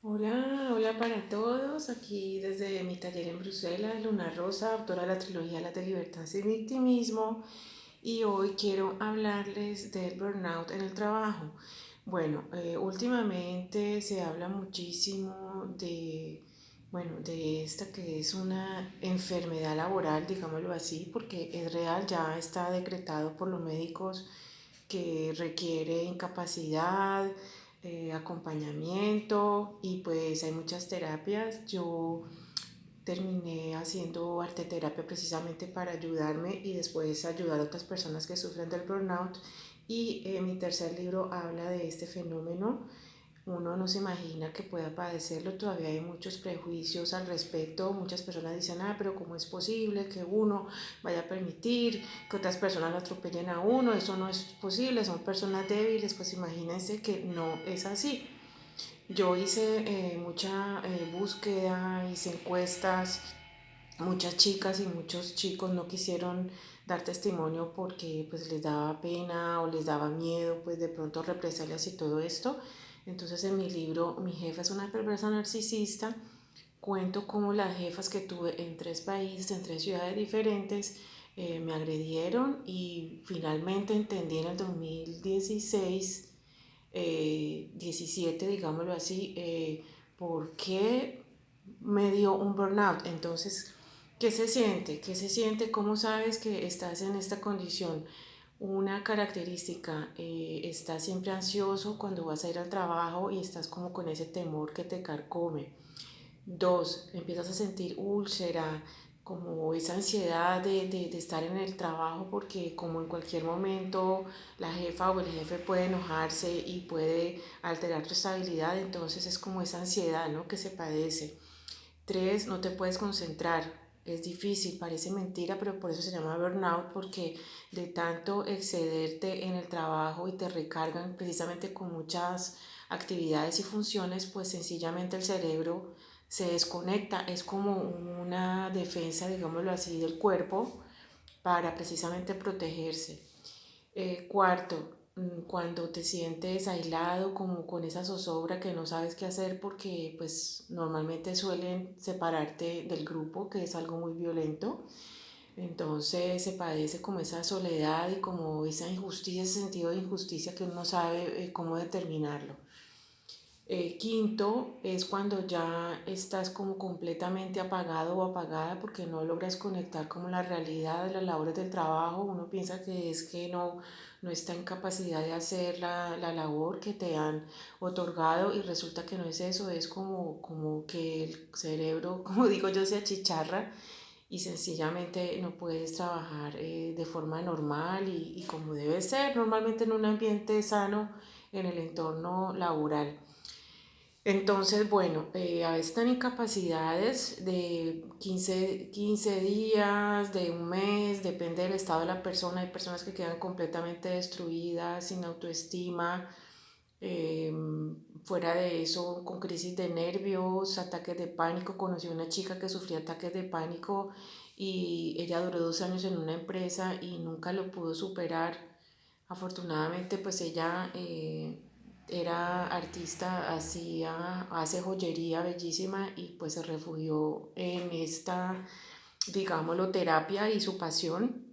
Hola para todos. Aquí desde mi taller en Bruselas, Luna Rosa, autora de la trilogía Las de Libertad sin Victimismo. Y hoy quiero hablarles del burnout en el trabajo. Bueno, últimamente se habla muchísimo de esta que es una enfermedad laboral, digámoslo así, porque es real, ya está decretado por los médicos que requiere incapacidad, acompañamiento y pues hay muchas terapias. Yo terminé haciendo arteterapia precisamente para ayudarme y después ayudar a otras personas que sufren del burnout. Y mi tercer libro habla de este fenómeno. Uno no se imagina que pueda padecerlo, todavía hay muchos prejuicios al respecto, muchas personas dicen, pero ¿cómo es posible que uno vaya a permitir que otras personas lo atropellen a uno? Eso no es posible, son personas débiles. Pues imagínense que no es así. Yo hice mucha búsqueda, hice encuestas, muchas chicas y muchos chicos no quisieron dar testimonio porque pues les daba pena o les daba miedo pues de pronto represalias y todo esto. Entonces en mi libro Mi jefa es una perversa narcisista cuento cómo las jefas que tuve en 3 países, en 3 ciudades diferentes, me agredieron y finalmente entendí en el 2016, 17 digámoslo así, por qué me dio un burnout. Entonces, ¿qué se siente? ¿Qué se siente? ¿Cómo sabes que estás en esta condición? Una característica, estás siempre ansioso cuando vas a ir al trabajo y estás como con ese temor que te carcome. Dos, empiezas a sentir úlcera, como esa ansiedad de estar en el trabajo porque como en cualquier momento la jefa o el jefe puede enojarse y puede alterar tu estabilidad, entonces es como esa ansiedad, ¿no?, que se padece. Tres, no te puedes concentrar, es difícil, parece mentira, pero por eso se llama burnout, porque de tanto excederte en el trabajo y te recargan precisamente con muchas actividades y funciones, pues sencillamente el cerebro se desconecta, es como una defensa, digámoslo así, del cuerpo para precisamente protegerse. Cuarto, cuando te sientes aislado, como con esa zozobra que no sabes qué hacer porque pues normalmente suelen separarte del grupo, que es algo muy violento. Entonces se padece como esa soledad y como esa injusticia, ese sentido de injusticia que uno no sabe cómo determinarlo. Quinto es cuando ya estás como completamente apagado o apagada porque no logras conectar como la realidad de las labores del trabajo. Uno piensa que es que no está en capacidad de hacer la labor que te han otorgado y resulta que no es eso, es como que el cerebro, como digo yo, se achicharra y sencillamente no puedes trabajar de forma normal y como debe ser normalmente en un ambiente sano en el entorno laboral. Entonces, bueno, a veces están incapacidades de quince días, de un mes, depende del estado de la persona. Hay personas que quedan completamente destruidas, sin autoestima, eh, fuera de eso, con crisis de nervios, ataques de pánico. Conocí a una chica que sufría ataques de pánico y ella duró 2 años en una empresa y nunca lo pudo superar. Afortunadamente, pues ella era artista, hace joyería bellísima y pues se refugió en esta, digámoslo, terapia y su pasión,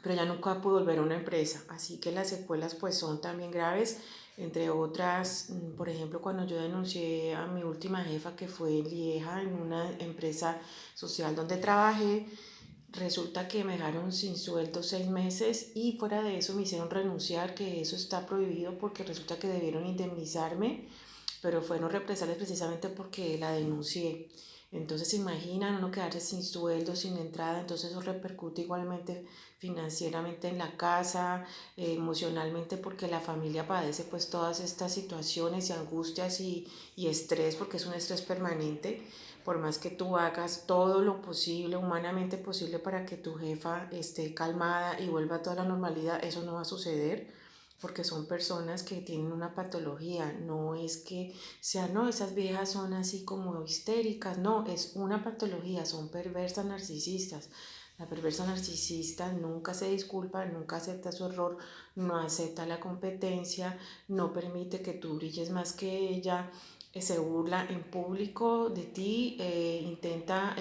pero ya nunca pudo volver a una empresa. Así que las secuelas pues son también graves, entre otras, por ejemplo, cuando yo denuncié a mi última jefa que fue en Lieja, en una empresa social donde trabajé, resulta que me dejaron sin sueldo 6 meses y fuera de eso me hicieron renunciar, que eso está prohibido porque resulta que debieron indemnizarme, pero fueron represalias precisamente porque la denuncié. Entonces se imaginan uno quedarse sin sueldo, sin entrada, entonces eso repercute igualmente financieramente en la casa, emocionalmente porque la familia padece pues todas estas situaciones y angustias y estrés porque es un estrés permanente. Por más que tú hagas todo lo posible, humanamente posible para que tu jefa esté calmada y vuelva a toda la normalidad, eso no va a suceder porque son personas que tienen una patología, no es que sean, no, esas viejas son así como histéricas, no, es una patología, son perversas narcisistas. La perversa narcisista nunca se disculpa, nunca acepta su error, no acepta la competencia, no permite que tú brilles más que ella, se burla en público de ti, intenta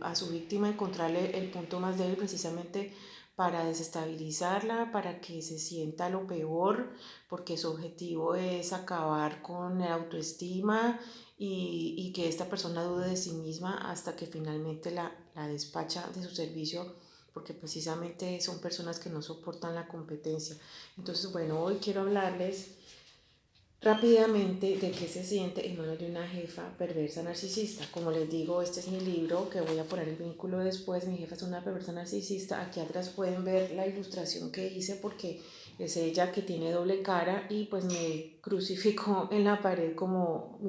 a su víctima encontrarle el punto más débil precisamente para desestabilizarla, para que se sienta lo peor, porque su objetivo es acabar con la autoestima y que esta persona dude de sí misma hasta que finalmente la despacha de su servicio, porque precisamente son personas que no soportan la competencia. Entonces, bueno, hoy quiero hablarles rápidamente de qué se siente en manos de una jefa perversa narcisista. Como les digo, este es mi libro, que voy a poner el vínculo después. Mi jefa es una perversa narcisista. Aquí atrás pueden ver la ilustración que hice porque es ella que tiene doble cara y pues me crucificó en la pared como,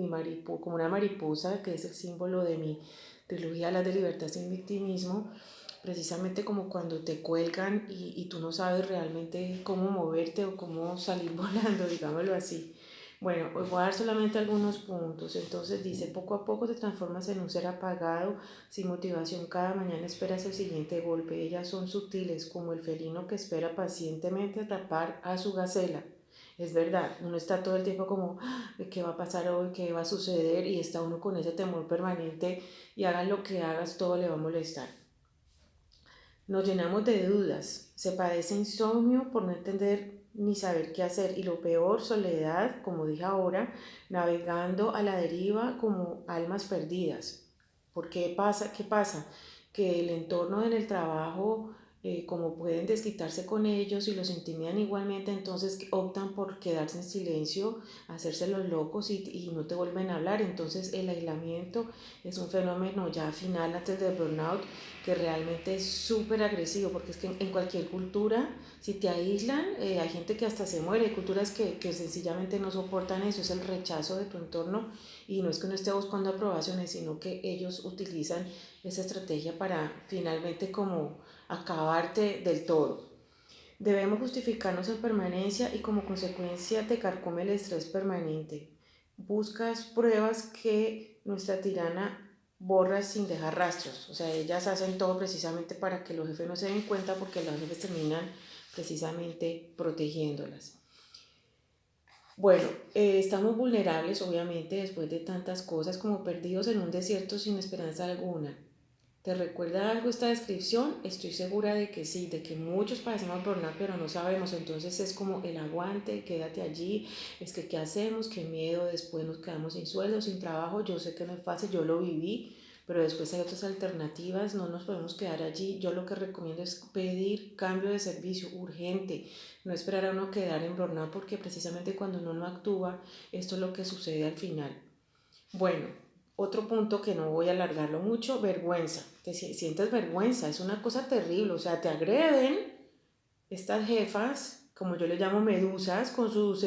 como una mariposa, que es el símbolo de mi trilogía Las de Libertad sin Victimismo, precisamente como cuando te cuelgan y tú no sabes realmente cómo moverte o cómo salir volando, digámoslo así. Bueno, hoy voy a dar solamente algunos puntos. Entonces dice, poco a poco te transformas en un ser apagado, sin motivación. Cada mañana esperas el siguiente golpe. Ellas son sutiles, como el felino que espera pacientemente atrapar a su gacela. Es verdad, uno está todo el tiempo como, ¿qué va a pasar hoy? ¿Qué va a suceder? Y está uno con ese temor permanente y hagas lo que hagas, todo le va a molestar. Nos llenamos de dudas, se padece insomnio por no entender ni saber qué hacer y lo peor, soledad, como dije ahora, navegando a la deriva como almas perdidas. ¿Por qué pasa? ¿Qué pasa? Que el entorno en el trabajo, como pueden desquitarse con ellos y los intimidan igualmente, entonces optan por quedarse en silencio, hacerse los locos y no te vuelven a hablar. Entonces el aislamiento es un fenómeno ya final antes del burnout que realmente es súper agresivo, porque es que en cualquier cultura, si te aíslan, hay gente que hasta se muere, hay culturas que sencillamente no soportan eso, es el rechazo de tu entorno, y no es que no esté buscando aprobaciones, sino que ellos utilizan esa estrategia para finalmente como acabarte del todo. Debemos justificarnos en permanencia y como consecuencia te carcome el estrés permanente. Buscas pruebas que nuestra tirana borra sin dejar rastros. O sea, ellas hacen todo precisamente para que los jefes no se den cuenta porque los jefes terminan precisamente protegiéndolas. Bueno, estamos vulnerables obviamente después de tantas cosas como perdidos en un desierto sin esperanza alguna. ¿Te recuerda algo esta descripción? Estoy segura de que sí, de que muchos padecemos burnout, pero no sabemos. Entonces es como el aguante, quédate allí. Es que, ¿qué hacemos? Qué miedo. Después nos quedamos sin sueldo, sin trabajo. Yo sé que no es fácil, yo lo viví, pero después hay otras alternativas. No nos podemos quedar allí. Yo lo que recomiendo es pedir cambio de servicio urgente. No esperar a uno quedar en burnout, porque precisamente cuando uno no actúa, esto es lo que sucede al final. Bueno, otro punto que no voy a alargarlo mucho, vergüenza. Te sientes vergüenza, es una cosa terrible, o sea, te agreden estas jefas, como yo le llamo medusas, con sus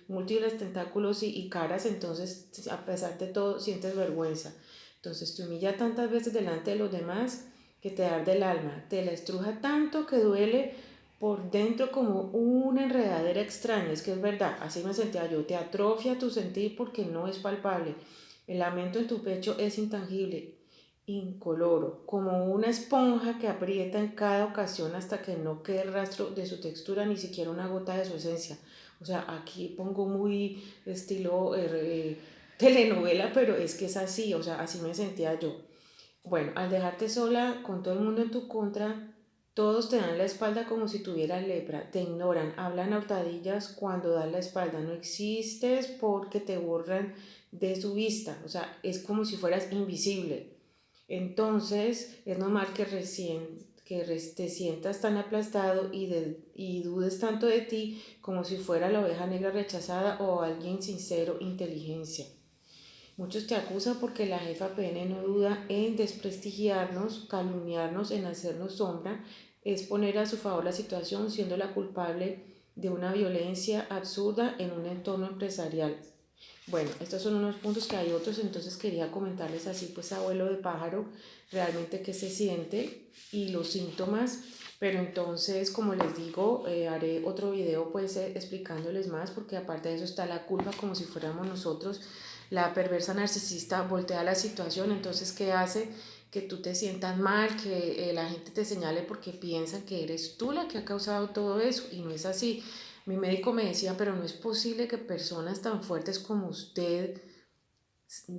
múltiples tentáculos y caras, entonces a pesar de todo sientes vergüenza. Entonces te humilla tantas veces delante de los demás que te arde el alma, te la estruja tanto que duele por dentro como una enredadera extraña. Es que es verdad, así me sentía yo, te atrofia tu sentir porque no es palpable. El lamento en tu pecho es intangible, incoloro, como una esponja que aprieta en cada ocasión hasta que no quede rastro de su textura, ni siquiera una gota de su esencia. O sea, aquí pongo muy estilo telenovela, pero es que es así, o sea, así me sentía yo. Bueno, al dejarte sola con todo el mundo en tu contra, todos te dan la espalda como si tuvieras lepra, te ignoran, hablan a hurtadillas cuando dan la espalda, no existes porque te borran de su vista, o sea, es como si fueras invisible. Entonces es normal que te sientas tan aplastado y dudes tanto de ti como si fuera la oveja negra rechazada o alguien sincero inteligencia. Muchos te acusan porque la jefa PN no duda en desprestigiarnos, calumniarnos, en hacernos sombra, es poner a su favor la situación siendo la culpable de una violencia absurda en un entorno empresarial. Bueno, estos son unos puntos que hay otros, entonces quería comentarles así, pues abuelo de pájaro, realmente qué se siente y los síntomas, pero entonces, como les digo, haré otro video pues explicándoles más, porque aparte de eso está la culpa como si fuéramos nosotros, la perversa narcisista voltea la situación, entonces, ¿qué hace? Que tú te sientas mal, que la gente te señale porque piensan que eres tú la que ha causado todo eso y no es así. Mi médico me decía, pero no es posible que personas tan fuertes como usted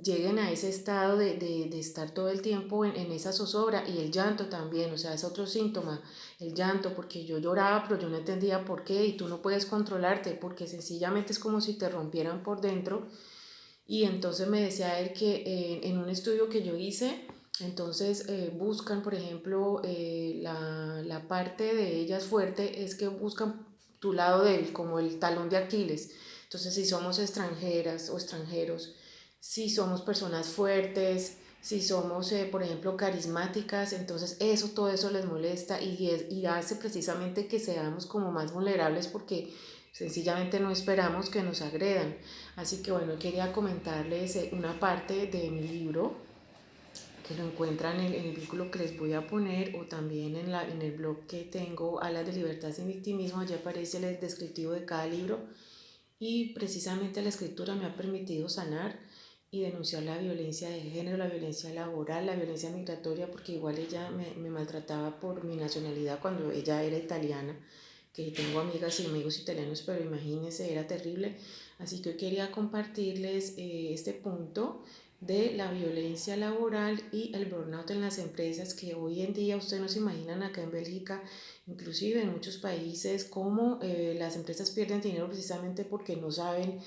lleguen a ese estado de estar todo el tiempo en esa zozobra. Y el llanto también, o sea, es otro síntoma, el llanto, porque yo lloraba, pero yo no entendía por qué, y tú no puedes controlarte, porque sencillamente es como si te rompieran por dentro. Y entonces me decía él que en un estudio que yo hice, entonces buscan, por ejemplo, la parte de ellas fuerte es que buscan tu lado débil, como el talón de Aquiles. Entonces, si somos extranjeras o extranjeros, si somos personas fuertes, si somos, por ejemplo, carismáticas, entonces eso, todo eso les molesta y hace precisamente que seamos como más vulnerables porque sencillamente no esperamos que nos agredan. Así que bueno, quería comentarles una parte de mi libro que lo encuentran en el vínculo que les voy a poner o también en el blog que tengo, Alas de Libertad sin Victimismo. Allí aparece el descriptivo de cada libro y precisamente la escritura me ha permitido sanar y denunciar la violencia de género, la violencia laboral, la violencia migratoria, porque igual ella me maltrataba por mi nacionalidad cuando ella era italiana, que tengo amigas y amigos italianos, pero imagínense, era terrible. Así que hoy quería compartirles este punto de la violencia laboral y el burnout en las empresas, que hoy en día ustedes no se imaginan acá en Bélgica, inclusive en muchos países, cómo las empresas pierden dinero precisamente porque no saben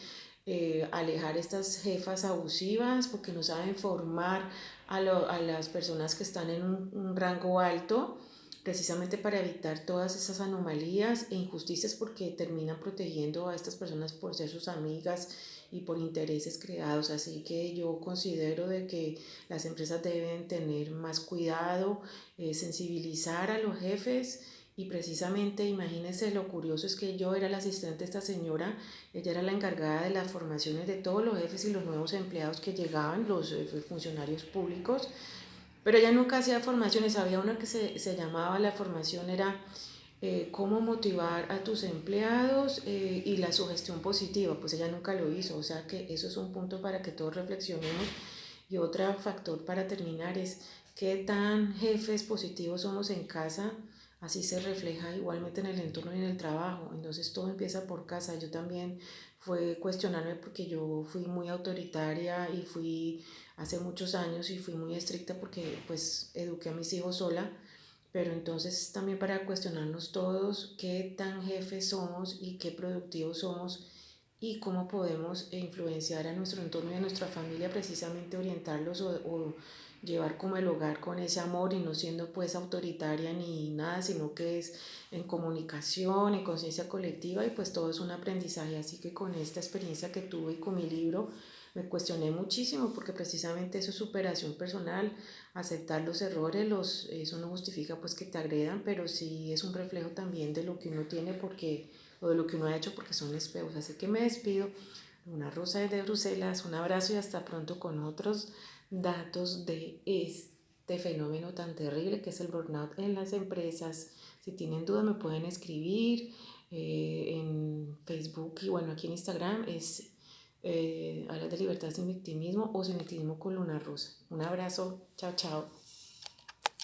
alejar estas jefas abusivas, porque no saben formar a las personas que están en un rango alto, precisamente para evitar todas esas anomalías e injusticias, porque terminan protegiendo a estas personas por ser sus amigas y por intereses creados. Así que yo considero de que las empresas deben tener más cuidado, sensibilizar a los jefes. Y precisamente, imagínense, lo curioso es que yo era la asistente de esta señora, ella era la encargada de las formaciones de todos los jefes y los nuevos empleados que llegaban, los funcionarios públicos, pero ella nunca hacía formaciones. Había una que se llamaba, la formación era cómo motivar a tus empleados y la sugestión positiva, pues ella nunca lo hizo, o sea que eso es un punto para que todos reflexionemos. Y otro factor para terminar es qué tan jefes positivos somos en casa, así se refleja igualmente en el entorno y en el trabajo. Entonces todo empieza por casa. Yo también fue cuestionarme porque yo fui muy autoritaria y fui hace muchos años y fui muy estricta porque pues eduqué a mis hijos sola, pero entonces también para cuestionarnos todos qué tan jefes somos y qué productivos somos y cómo podemos influenciar a nuestro entorno y a nuestra familia, precisamente orientarlos o llevar como el hogar con ese amor y no siendo pues autoritaria ni nada, sino que es en comunicación, en conciencia colectiva, y pues todo es un aprendizaje. Así que con esta experiencia que tuve y con mi libro me cuestioné muchísimo porque precisamente eso es superación personal, aceptar los errores, eso no justifica pues que te agredan, pero sí es un reflejo también de lo que uno tiene porque, o de lo que uno ha hecho, porque son espejos. Así que me despido. Una Rosa de Bruselas, un abrazo y hasta pronto con otros datos de este fenómeno tan terrible que es el burnout en las empresas. Si tienen dudas me pueden escribir en Facebook y bueno, aquí en Instagram es Hablar de Libertad sin Victimismo o Sin Victimismo con Luna Rosa. Un abrazo, chao, chao.